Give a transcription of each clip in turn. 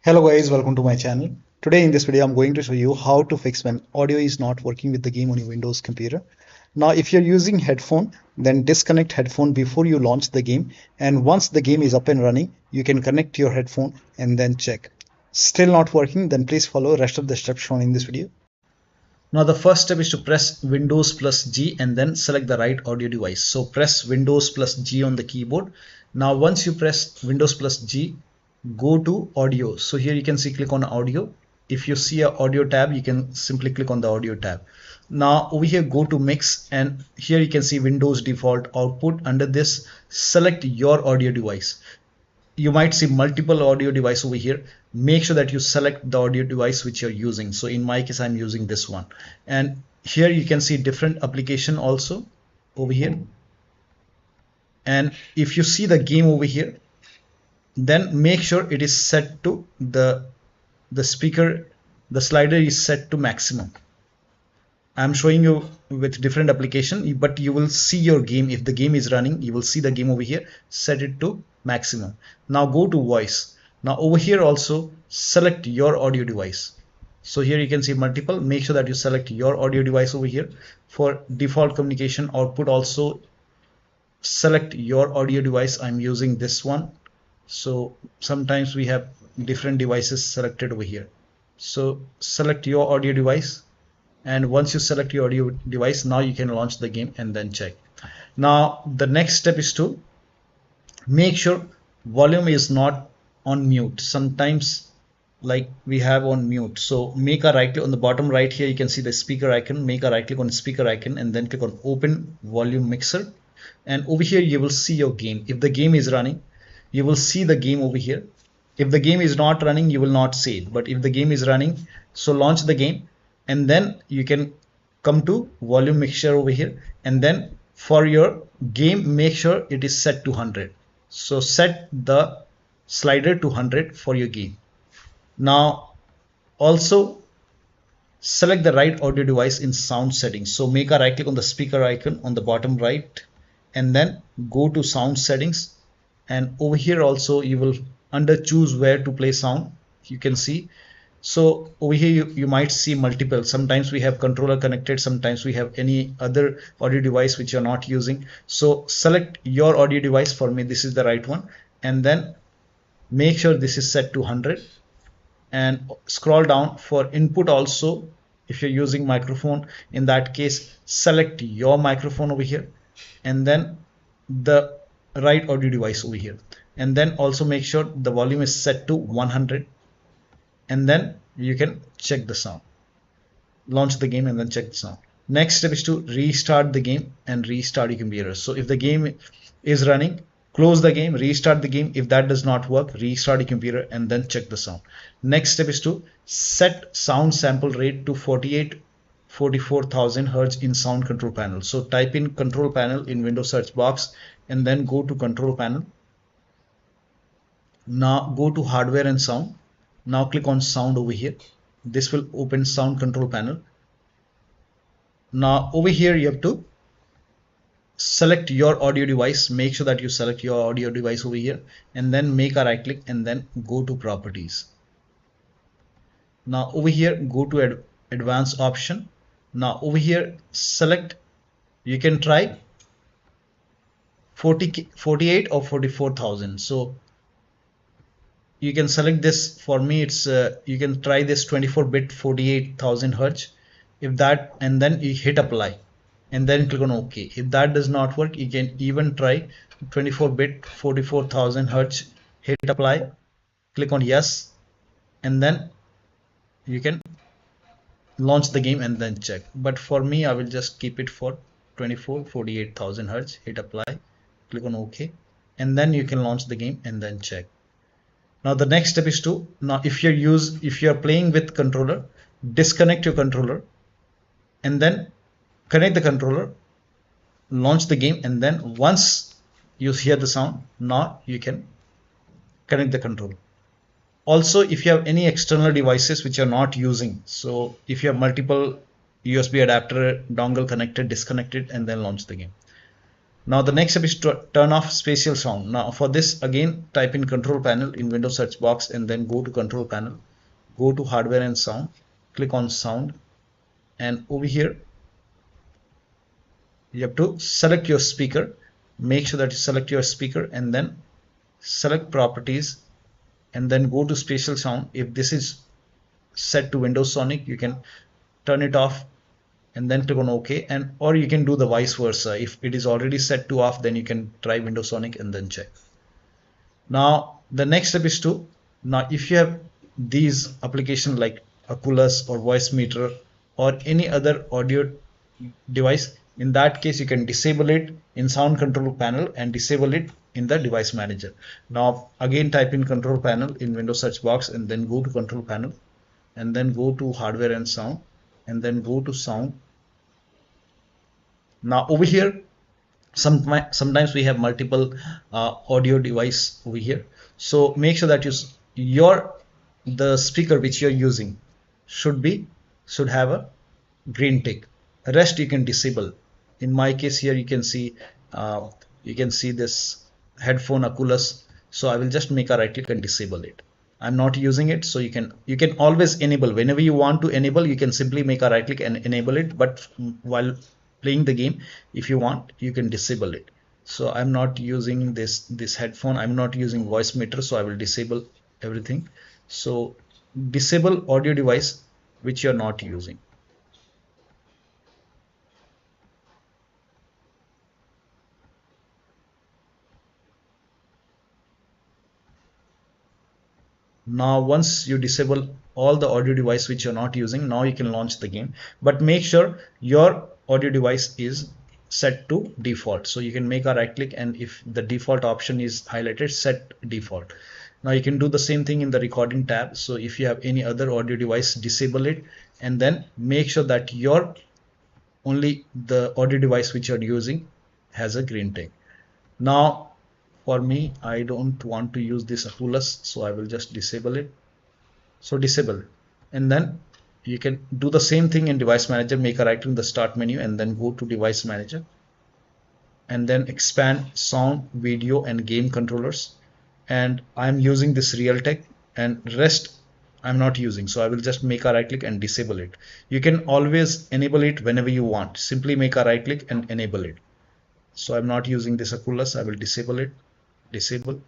Hello guys, welcome to my channel. Today in this video I'm going to show you how to fix when audio is not working with the game on your Windows computer. Now if you're using headphone, then disconnect headphone before you launch the game, and once the game is up and running you can connect your headphone and then check. Still not working, then please follow rest of the steps shown in this video. Now the first step is to press Windows plus G and then select the right audio device. So press Windows plus G on the keyboard. Now once you press Windows plus G, go to audio. So here you can see click on audio. If you see a audio tab, you can simply click on the audio tab. Now over here go to mix, and here you can see Windows default output. Under this select your audio device. You might see multiple audio device over here. Make sure that you select the audio device which you're using. So in my case I'm using this one, and here you can see different application also over here. And if you see the game over here, then make sure it is set to the speaker, the slider is set to maximum. I'm showing you with different application, but you will see your game. If the game is running, you will see the game over here. Set it to maximum. Now go to voice. Now over here also select your audio device. So here you can see multiple. Make sure that you select your audio device over here. For default communication output also select your audio device. I'm using this one. So sometimes we have different devices selected over here. So select your audio device, and once you select your audio device, now you can launch the game and then check. Now the next step is to make sure volume is not on mute. Sometimes like we have on mute, so make a right click on the bottom right. Here you can see the speaker icon. Make a right click on the speaker icon and then click on open volume mixer, and over here you will see your game. If the game is running, you will see the game over here. If the game is not running, you will not see it. But if the game is running, so launch the game, and then you can come to volume mixture over here, and then for your game make sure it is set to 100. So set the slider to 100 for your game. Now also select the right audio device in sound settings. So make a right click on the speaker icon on the bottom right, and then go to sound settings, and over here also you will under choose where to play sound, you can see. So over here you might see multiple. Sometimes we have controller connected, sometimes we have any other audio device which you're not using. So select your audio device. For me this is the right one, and then make sure this is set to 100, and scroll down. For input also, if you're using microphone, in that case select your microphone over here, and then the right audio device over here, and then also make sure the volume is set to 100, and then you can check the sound. Launch the game and then check the sound. Next step is to restart the game and restart your computer. So if the game is running, close the game, restart the game. If that does not work, restart your computer and then check the sound. Next step is to set sound sample rate to 44,000 Hz in sound control panel. So type in control panel in Windows search box and then go to control panel. Now go to hardware and sound. Now click on sound over here. This will open sound control panel. Now over here you have to select your audio device. Make sure that you select your audio device over here, and then make a right click and then go to properties. Now over here go to advanced option. Now over here select, you can try 48 or 44,000. So you can select this. For me it's you can try this 24-bit 48,000 Hz. If that, and then you hit apply and then click on OK. If that does not work, you can even try 24-bit 44,000 Hz. Hit apply, click on yes, and then you can launch the game and then check. But for me I will just keep it for 48,000 Hz. Hit apply, click on OK, and then you can launch the game and then check. Now the next step is to, now if you're playing with controller, disconnect your controller and then connect the controller, launch the game, and then once you hear the sound, now you can connect the controller. Also if you have any external devices which you're not using, so if you have multiple USB adapter dongle connected, disconnect it and then launch the game. Now the next step is to turn off spatial sound. Now for this, again type in control panel in Windows search box and then go to control panel, go to hardware and sound, click on sound, and over here you have to select your speaker. Make sure that you select your speaker and then select properties and then go to spatial sound. If this is set to Windows Sonic, you can turn it off and then click on OK, and or you can do the vice versa. If it is already set to off, then you can try Windows Sonic and then check. Now the next step is to, now if you have these applications like Oculus or voicemeeter or any other audio device, in that case you can disable it in sound control panel and disable it in the device manager. Now again type in control panel in Windows search box and then go to control panel and then go to hardware and sound and then go to sound. Now over here sometimes we have multiple audio device over here, so make sure that the speaker which you're using should have a green tick. Rest you can disable. In my case here you can see this headphone Oculus, so I will just make a right click and disable it. I'm not using it, so you can always enable. Whenever you want to enable, you can simply make a right click and enable it, but while playing the game, if you want, you can disable it. So I'm not using this headphone, I'm not using voicemeeter, so I will disable everything. So disable audio device which you're not using. Now once you disable all the audio device which you're not using, now you can launch the game, but make sure your audio device is set to default. So you can make a right click, and if the default option is highlighted, set default. Now you can do the same thing in the recording tab. So if you have any other audio device, disable it and then make sure that only the audio device which you're using has a green tick. Now for me, I don't want to use this Oculus, so I will just disable it. So disable, and then you can do the same thing in device manager. Make a right click in the start menu and then go to device manager and then expand sound, video and game controllers, and I'm using this Realtek, and rest I'm not using, so I will just make a right click and disable it. You can always enable it whenever you want. Simply make a right click and enable it. So I'm not using this Oculus, I will disable it. Disable.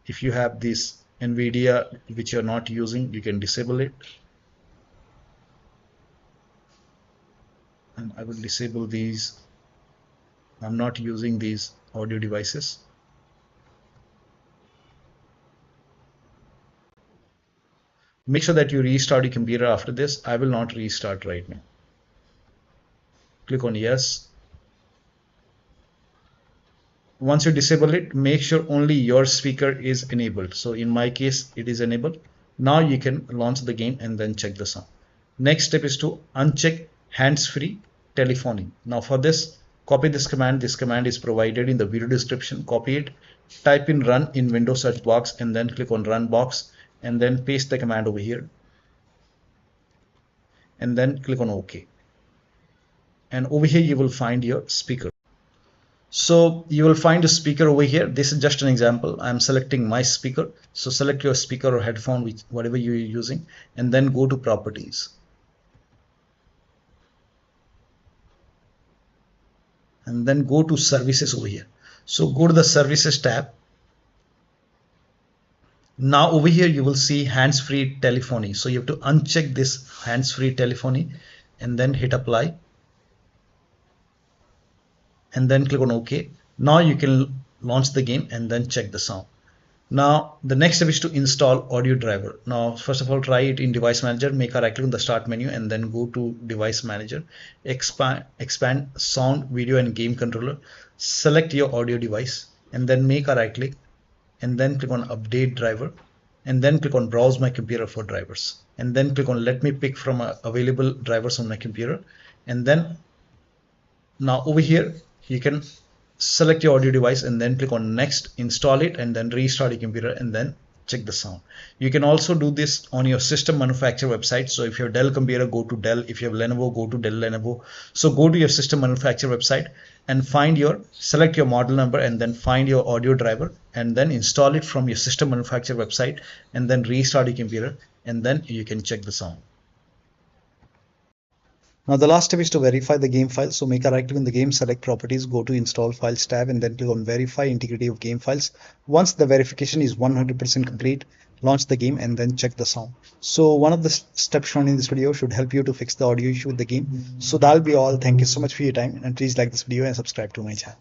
If you have this NVIDIA which you're not using, you can disable it, and I will disable these. I'm not using these audio devices. Make sure that you restart your computer after this. I will not restart right now. Click on yes. Once you disable it, make sure only your speaker is enabled. So in my case, it is enabled. Now you can launch the game and then check the sound. Next step is to uncheck hands-free telephony. Now for this, copy this command. This command is provided in the video description. Copy it, type in run in Windows search box and then click on run box and then paste the command over here and then click on OK. And over here you will find your speaker. So you will find a speaker over here. This is just an example. I'm selecting my speaker. So select your speaker or headphone, whatever you're using, and then go to properties. And then go to services over here. So go to the services tab. Now over here you will see hands-free telephony. So you have to uncheck this hands-free telephony and then hit apply. And then click on OK. Now you can launch the game and then check the sound. Now the next step is to install audio driver. Now first of all, try it in device manager. Make a right click on the start menu and then go to device manager. Expand sound, video and game controller. Select your audio device and then make a right click and then click on update driver and then click on browse my computer for drivers and then click on let me pick from available drivers on my computer. And then now over here you can select your audio device and then click on next, install it and then restart your computer and then check the sound. You can also do this on your system manufacturer website. So if you have Dell computer, go to Dell. If you have Lenovo, go to Dell Lenovo. So go to your system manufacturer website and select your model number and then find your audio driver and then install it from your system manufacturer website and then restart your computer and then you can check the sound. Now the last step is to verify the game file. So make a right click in the game, select properties, go to install files tab and then click on verify integrity of game files. Once the verification is 100% complete, launch the game and then check the sound. So one of the steps shown in this video should help you to fix the audio issue with the game. So that'll be all. Thank you so much for your time and please like this video and subscribe to my channel.